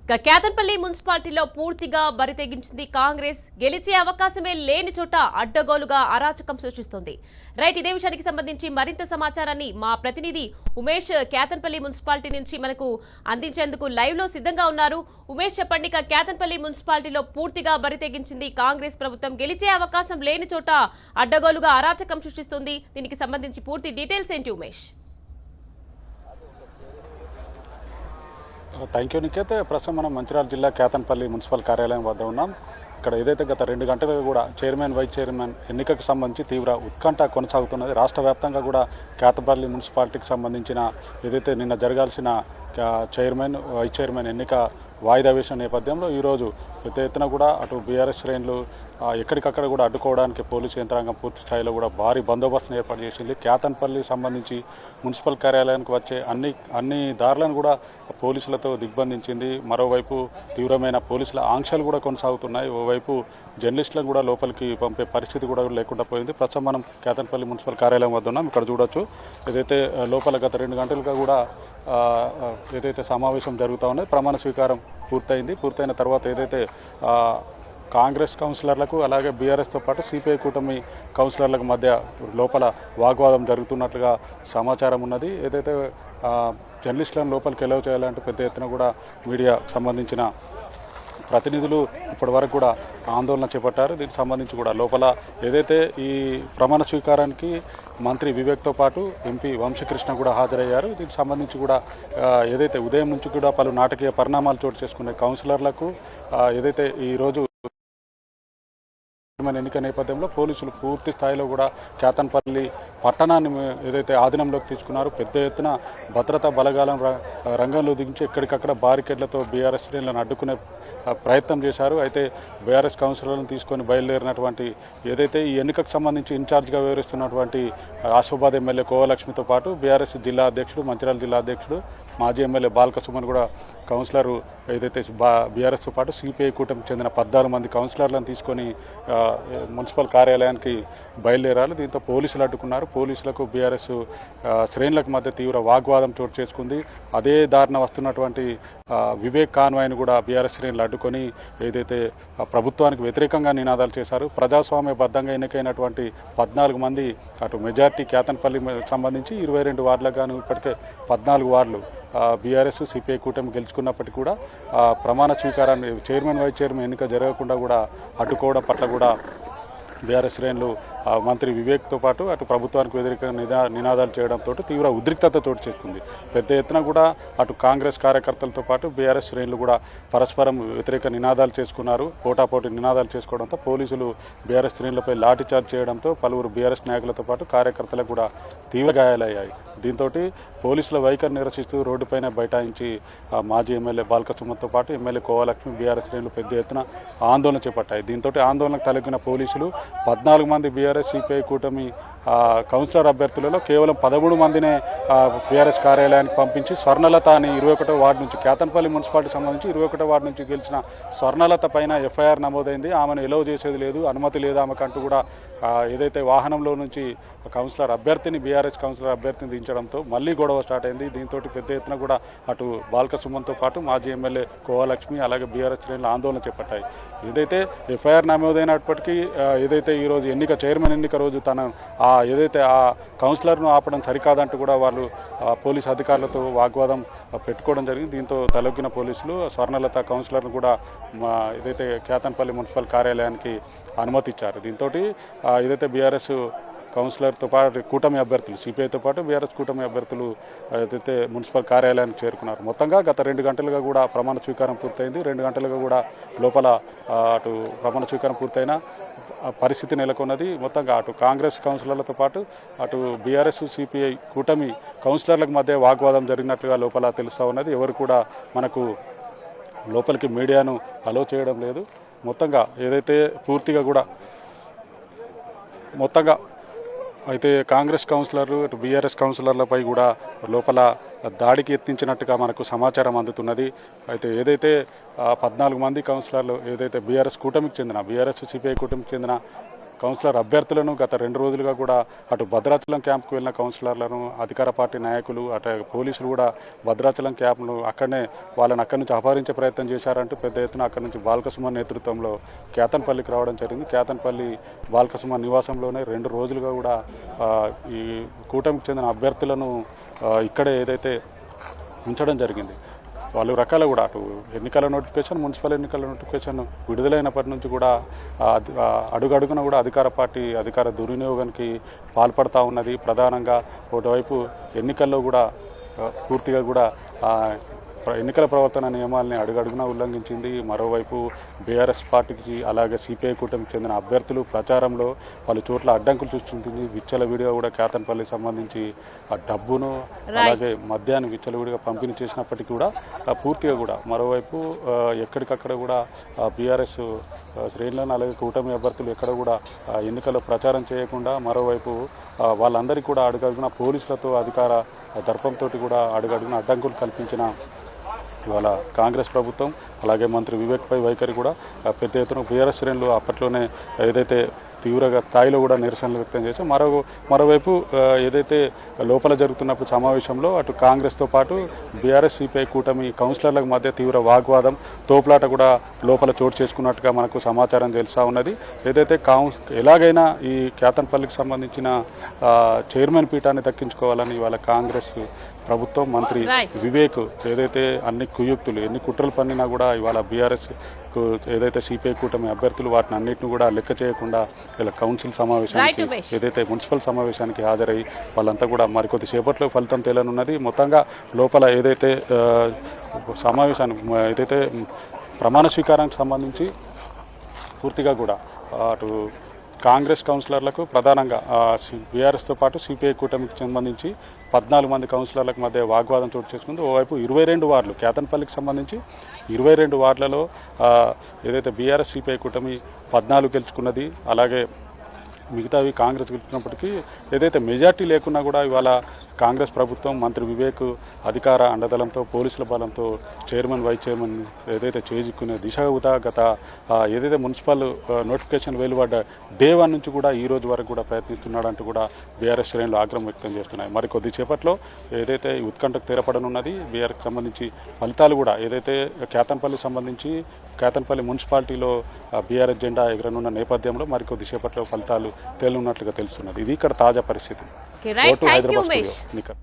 కేతన్పల్లి మున్సిపాలిటీలో పూర్తిగా బరితెగించింది కాంగ్రెస్. గెలిచే అవకాశమే లేని చోట అడ్డగోలుగా అరాచకం సృష్టిస్తోంది. రైట్, ఇదే విషయానికి సంబంధించి మరింత సమాచారాన్ని మా ప్రతినిధి ఉమేష్ కేతన్పల్లి మున్సిపాలిటీ నుంచి మనకు అందించేందుకు లైవ్ లో సిద్ధంగా ఉన్నారు. ఉమేష్, చెప్పండి. కేతన్పల్లి మున్సిపాలిటీలో పూర్తిగా బరితెగించింది కాంగ్రెస్ ప్రభుత్వం. గెలిచే అవకాశం లేని చోట అడ్డగోలుగా అరాచకం సృష్టిస్తుంది. దీనికి సంబంధించి పూర్తి డీటెయిల్స్ ఏంటి ఉమేష్? Thank you Niket. ప్రస్తుతం మనం మంచిర్యాల జిల్లా కేతన్పల్లి మున్సిపల్ కార్యాలయం వద్ద ఉన్నాం. ఇక్కడ ఏదైతే గత 2 గంటలుగా కూడా చైర్మన్ వైస్ చైర్మన్ ఎన్నికకు సంబంధించి తీవ్ర ఉత్కంఠ కొనసాగుతున్నది. రాష్ట్ర వ్యాప్తంగా కూడా కేతన్పల్లి మున్సిపాలిటీకి సంబంధించిన ఏదైతే నిన్న జరగాల్సిన చైర్మన్ వైస్ చైర్మన్ ఎన్నిక వాయిదా వేసిన నేపథ్యంలో ఈరోజు పెద్ద ఎత్తున కూడా అటు బీఆర్ఎస్ శ్రేణులు ఎక్కడికక్కడ కూడా అడ్డుకోవడానికి పోలీసు యంత్రాంగం పూర్తి స్థాయిలో కూడా భారీ బందోబస్తును ఏర్పాటు చేసింది. కేతన్పల్లి సంబంధించి మున్సిపల్ కార్యాలయానికి వచ్చే అన్ని దారులను కూడా పోలీసులతో దిగ్బంధించింది. మరోవైపు తీవ్రమైన పోలీసుల ఆంక్షలు కూడా కొనసాగుతున్నాయి. ఓవైపు జర్నలిస్టులను కూడా లోపలికి పంపే పరిస్థితి కూడా లేకుండా పోయింది. ప్రస్తుతం మనం కేతన్పల్లి మున్సిపల్ కార్యాలయం వద్ద ఉన్నాం. ఇక్కడ చూడొచ్చు ఏదైతే లోపల గత 2 గంటలుగా కూడా ఏదైతే సమావేశం జరుగుతూ ఉన్నది, ప్రమాణ స్వీకారం పూర్తయిన తర్వాత ఏదైతే కాంగ్రెస్ కౌన్సిలర్లకు అలాగే బీఆర్ఎస్తో పాటు సిపిఐ కూటమి కౌన్సిలర్లకు మధ్య లోపల వాగ్వాదం జరుగుతున్నట్లుగా సమాచారం ఉన్నది. ఏదైతే జర్నలిస్టులను లోపలికి ఎలవ్ చేయాలంటే పెద్ద ఎత్తున కూడా మీడియా సంబంధించిన ప్రతినిధులు ఇప్పటి వరకు కూడా ఆందోళన చేపట్టారు. దీనికి సంబంధించి కూడా లోపల ఏదైతే ఈ ప్రమాణ స్వీకారానికి మంత్రి వివేక్తో పాటు ఎంపీ వంశకృష్ణ కూడా హాజరయ్యారు. దీనికి సంబంధించి కూడా ఏదైతే ఉదయం నుంచి కూడా పలు నాటకీయ పరిణామాలు చోటు చేసుకునే కౌన్సిలర్లకు ఏదైతే ఈరోజు ఎన్నిక నేపథ్యంలో పోలీసులు పూర్తి స్థాయిలో కూడా కేతన్పల్లి పట్టణాన్ని ఏదైతే ఆధీనంలోకి తీసుకున్నారు. పెద్ద ఎత్తున భద్రతా బలగాలను రంగంలో దించి ఎక్కడికక్కడ బారికేడ్లతో బీఆర్ఎస్ శ్రేణులను అడ్డుకునే ప్రయత్నం చేశారు. అయితే బీఆర్ఎస్ కౌన్సిలర్లను తీసుకొని బయలుదేరినటువంటి ఏదైతే ఈ ఎన్నికకు సంబంధించి ఇన్ఛార్జ్గా వ్యవహరిస్తున్నటువంటి ఆసిఫాబాద్ ఎమ్మెల్యే కోవలక్ష్మితో పాటు బీఆర్ఎస్ జిల్లా అధ్యక్షుడు, మంచిర్యాల జిల్లా అధ్యక్షుడు, మాజీ ఎమ్మెల్యే బాల్క సుమన్ కూడా కౌన్సిలర్ ఏదైతే బీఆర్ఎస్తో పాటు సిపిఐ కూటమికి చెందిన 14 మంది కౌన్సిలర్లను తీసుకొని మున్సిపల్ కార్యాలయానికి బయలుదేరారు. దీంతో పోలీసులు అడ్డుకున్నారు. పోలీసులకు బీఆర్ఎస్ శ్రేణులకు మధ్య తీవ్ర వాగ్వాదం చోటు చేసుకుంది. అదే దారిన వస్తున్నటువంటి వివేక్ కాన్వాయ్ను కూడా బీఆర్ఎస్ శ్రేణులు అడ్డుకొని ఏదైతే ప్రభుత్వానికి వ్యతిరేకంగా నినాదాలు చేశారు. ప్రజాస్వామ్యబద్ధంగా ఎన్నికైనటువంటి 14 మంది అటు మెజార్టీ కేతన్పల్లి సంబంధించి 22 వార్డులకు గాను ఇప్పటికే 14 వార్డులు బీఆర్ఎస్ సిపిఐ కూటమి గెలుచుకున్నప్పటికీ కూడా ప్రమాణ స్వీకారాన్ని చైర్మన్ వైస్ చైర్మన్ ఎన్నిక జరగకుండా కూడా అడ్డుకోవడం పట్ల కూడా బీఆర్ఎస్ శ్రేణులు మంత్రి వివేక్తో పాటు అటు ప్రభుత్వానికి వ్యతిరేకంగా నినాదాలు చేయడంతో తీవ్ర ఉద్రిక్తత చోటు చేసుకుంది. పెద్ద ఎత్తున కూడా అటు కాంగ్రెస్ కార్యకర్తలతో పాటు బీఆర్ఎస్ శ్రేణులు కూడా పరస్పరం వ్యతిరేక నినాదాలు చేసుకున్నారు. పోటాపోటీ నినాదాలు చేసుకోవడంతో పోలీసులు బీఆర్ఎస్ శ్రేణులపై లాఠీచార్జ్ చేయడంతో పలువురు బీఆర్ఎస్ నాయకులతో పాటు కార్యకర్తలకు కూడా తీవ్ర గాయాలయ్యాయి. దీంతో పోలీసుల వైఖరి నిరసిస్తూ రోడ్డుపైన బైఠాయించి మాజీ ఎమ్మెల్యే బాల్క సుమన్తో పాటు ఎమ్మెల్యే కోవలక్ష్మి బీఆర్ఎస్ శ్రేణులు పెద్ద ఎత్తున ఆందోళన చేపట్టాయి. దీంతో ఆందోళనకు తలెగ్గిన పోలీసులు 14 మంది బీఆర్ఎస్ సిపిఐ కూటమి కౌన్సిలర్ అభ్యర్థులలో కేవలం 13 మందినే బీఆర్ఎస్ కార్యాలయానికి పంపించి స్వర్ణలత అని 21వ వార్డు నుంచి కేతన్పల్లి మున్సిపాలిటీ సంబంధించి 21వ వార్డు నుంచి గెలిచిన స్వర్ణలత పైన ఎఫ్ఐఆర్ నమోదైంది. ఆమెను ఎలవ్ చేసేది లేదు, అనుమతి లేదు ఆమెకంటూ కూడా ఏదైతే వాహనంలో నుంచి కౌన్సిలర్ అభ్యర్థిని బీఆర్ఎస్ కౌన్సిలర్ అభ్యర్థిని దించడంతో మళ్ళీ గొడవ స్టార్ట్ అయింది. దీంతో పెద్ద ఎత్తున కూడా అటు బాల్క సుమన్తో పాటు మాజీ ఎమ్మెల్యే కోవలక్ష్మి అలాగే బీఆర్ఎస్ శ్రేణులు ఆందోళన చేపట్టాయి. ఏదైతే ఎఫ్ఐఆర్ నమోదైనప్పటికీ ఏదైతే ఈరోజు చైర్మన్ ఎన్నిక రోజు ఏదైతే ఆ కౌన్సిలర్ను ఆపడం సరికాదంటూ కూడా వాళ్ళు పోలీసు అధికారులతో వాగ్వాదం పెట్టుకోవడం జరిగింది. దీంతో తలొగ్గిన పోలీసులు స్వర్ణలత కౌన్సిలర్ను కూడా ఏదైతే కేతన్పల్లి మున్సిపల్ కార్యాలయానికి అనుమతి ఇచ్చారు. దీంతో ఏదైతే బీఆర్ఎస్ కౌన్సిలర్తో పాటు కూటమి అభ్యర్థులు సిపిఐతో పాటు బీఆర్ఎస్ కూటమి అభ్యర్థులు ఏదైతే మున్సిపల్ కార్యాలయానికి చేరుకున్నారు. మొత్తంగా గత 2 గంటలుగా కూడా ప్రమాణ స్వీకారం పూర్తయింది. 2 గంటలుగా కూడా లోపల అటు ప్రమాణ స్వీకారం పూర్తయిన పరిస్థితి నెలకొన్నది. మొత్తంగా అటు కాంగ్రెస్ కౌన్సిలర్లతో పాటు అటు బీఆర్ఎస్ సిపిఐ కూటమి కౌన్సిలర్లకు మధ్య వాగ్వాదం జరిగినట్లుగా లోపల తెలుస్తూ ఉన్నది. ఎవరు కూడా మనకు లోపలికి మీడియాను అలో చేయడం లేదు. మొత్తంగా ఏదైతే పూర్తిగా కూడా అయితే కాంగ్రెస్ కౌన్సిలర్లు అటు బీఆర్ఎస్ కౌన్సిలర్లపై కూడా లోపల దాడికి యత్నించినట్టుగా మనకు సమాచారం అందుతున్నది. అయితే ఏదైతే 14 మంది కౌన్సిలర్లు ఏదైతే బీఆర్ఎస్ కూటమికి చెందిన బీఆర్ఎస్ సిపిఐ కూటమికి చెందిన కౌన్సిలర్ అభ్యర్థులను గత 2 రోజులుగా కూడా అటు భద్రాచలం క్యాంప్కు వెళ్ళిన కౌన్సిలర్లను అధికార పార్టీ నాయకులు అటు పోలీసులు కూడా భద్రాచలం క్యాంప్ను అక్కడి నుంచి అపహరించే ప్రయత్నం చేశారంటూ పెద్ద ఎత్తున అక్కడి నుంచి బాల్కసుమన్ నేతృత్వంలో కేతన్పల్లికి రావడం జరిగింది. కేతన్పల్లి బాల్కసుమన్ నివాసంలోనే 2 రోజులుగా కూడా ఈ కూటమికి చెందిన అభ్యర్థులను ఇక్కడే ఏదైతే ఉంచడం జరిగింది. వాళ్ళు రకాల కూడా అటు ఎన్నికల నోటిఫికేషన్, మున్సిపల్ ఎన్నికల నోటిఫికేషన్ విడుదలైనప్పటి నుంచి కూడా అడుగడుగున కూడా అధికార దుర్వినియోగానికి పాల్పడతా ఉన్నది. ప్రధానంగా ఒకవైపు ఎన్నికల్లో కూడా పూర్తిగా కూడా ఎన్నికల ప్రవర్తన నియమాలని అడుగడుగునా ఉల్లంఘించింది. మరోవైపు బీఆర్ఎస్ పార్టీకి అలాగే సిపిఐ కూటమికి చెందిన అభ్యర్థులు ప్రచారంలో పలు చోట్ల అడ్డంకులు సృష్టించింది. విచ్చలవిడిగా కూడా కేతన్పల్లికి సంబంధించి ఆ డబ్బును అలాగే మద్యాన్ని విచ్చలవిడిగా పంపిణీ చేసినప్పటికీ కూడా పూర్తిగా కూడా మరోవైపు ఎక్కడికక్కడ కూడా బీఆర్ఎస్ శ్రేణులను అలాగే కూటమి అభ్యర్థులు ఎక్కడ కూడా ఎన్నికల్లో ప్రచారం చేయకుండా మరోవైపు వాళ్ళందరికీ కూడా అడుగడుగున పోలీసులతో అధికార దర్పంతో కూడా అడుగడుగున అడ్డంకులు కల్పించిన ఇవాళ కాంగ్రెస్ ప్రభుత్వం అలాగే మంత్రి వివేక్పై వైఖరి కూడా పెద్ద ఎత్తున బీఆర్ఎస్ శ్రేణులు అప్పట్లోనే ఏదైతే తీవ్రంగా స్థాయిలో కూడా నిరసనలు వ్యక్తం చేశాం. మరోవైపు ఏదైతే లోపల జరుగుతున్నప్పుడు సమావేశంలో అటు కాంగ్రెస్తో పాటు బీఆర్ఎస్ సిపిఐ కూటమి కౌన్సిలర్ల మధ్య తీవ్ర వాగ్వాదం, తోపులాట కూడా లోపల చోటు చేసుకున్నట్టుగా మనకు సమాచారం తెలుస్తూ ఉన్నది. ఏదైతే ఎలాగైనా ఈ కేతన్పల్లికి సంబంధించిన చైర్మన్ పీఠాన్ని దక్కించుకోవాలని ఇవాళ కాంగ్రెస్ ప్రభుత్వం మంత్రి వివేక్ ఏదైతే అన్ని కుయుక్తులు ఎన్ని కుట్రలు పన్నినా కూడా ఇవాళ బీఆర్ఎస్ ఏదైతే సిపిఐ కూటమి అభ్యర్థులు వాటిని అన్నింటిని కూడా లెక్క చేయకుండా ఇలా కౌన్సిల్ సమావేశానికి ఏదైతే మున్సిపల్ సమావేశానికి హాజరై వాళ్ళంతా కూడా మరికొద్ది సేపట్లో ఫలితం తేలనున్నది. మొత్తంగా లోపల ఏదైతే సమావేశానికి ఏదైతే ప్రమాణ స్వీకారానికి సంబంధించి పూర్తిగా కూడా అటు కాంగ్రెస్ కౌన్సిలర్లకు ప్రధానంగా బీఆర్ఎస్తో పాటు సిపిఐ కూటమికి సంబంధించి 14 మంది కౌన్సిలర్లకు మధ్య వాగ్వాదం చోటు చేసుకుంది. ఓవైపు 22 వార్డులు కేతన్పల్లికి సంబంధించి 22 వార్డులలో ఏదైతే బీఆర్ఎస్ సిపిఐ కూటమి 14 గెలుచుకున్నది. అలాగే మిగతావి కాంగ్రెస్ గెలుచుకున్నప్పటికీ ఏదైతే మెజార్టీ లేకున్నా కూడా ఇవాళ కాంగ్రెస్ ప్రభుత్వం మంత్రి వివేక్ అధికార అండదళంతో పోలీసుల బలంతో చైర్మన్ వైస్ చైర్మన్ ఏదైతే చేజిక్కునే దిశగా గత ఏదైతే మున్సిపల్ నోటిఫికేషన్ వెలువడ్డ డే 1 నుంచి కూడా ఈ రోజు వరకు కూడా ప్రయత్నిస్తున్నాడంటూ కూడా బీఆర్ఎస్ శ్రేణులు ఆగ్రహం వ్యక్తం చేస్తున్నాయి. మరి కొద్దిసేపట్లో ఏదైతే ఉత్కంఠకు తెరపడనున్నది బీఆర్ఎస్కి సంబంధించి ఫలితాలు కూడా ఏదైతే కేతన్పల్లికి సంబంధించి కేతన్పల్లి మున్సిపాలిటీలో బీఆర్ఎస్ జెండా ఎగరనున్న నేపథ్యంలో మరి కొద్దిసేపట్లో ఫలితాలు తేలున్నట్లుగా తెలుస్తున్నది. ఇది ఇక్కడ తాజా పరిస్థితి. హైదరాబాద్.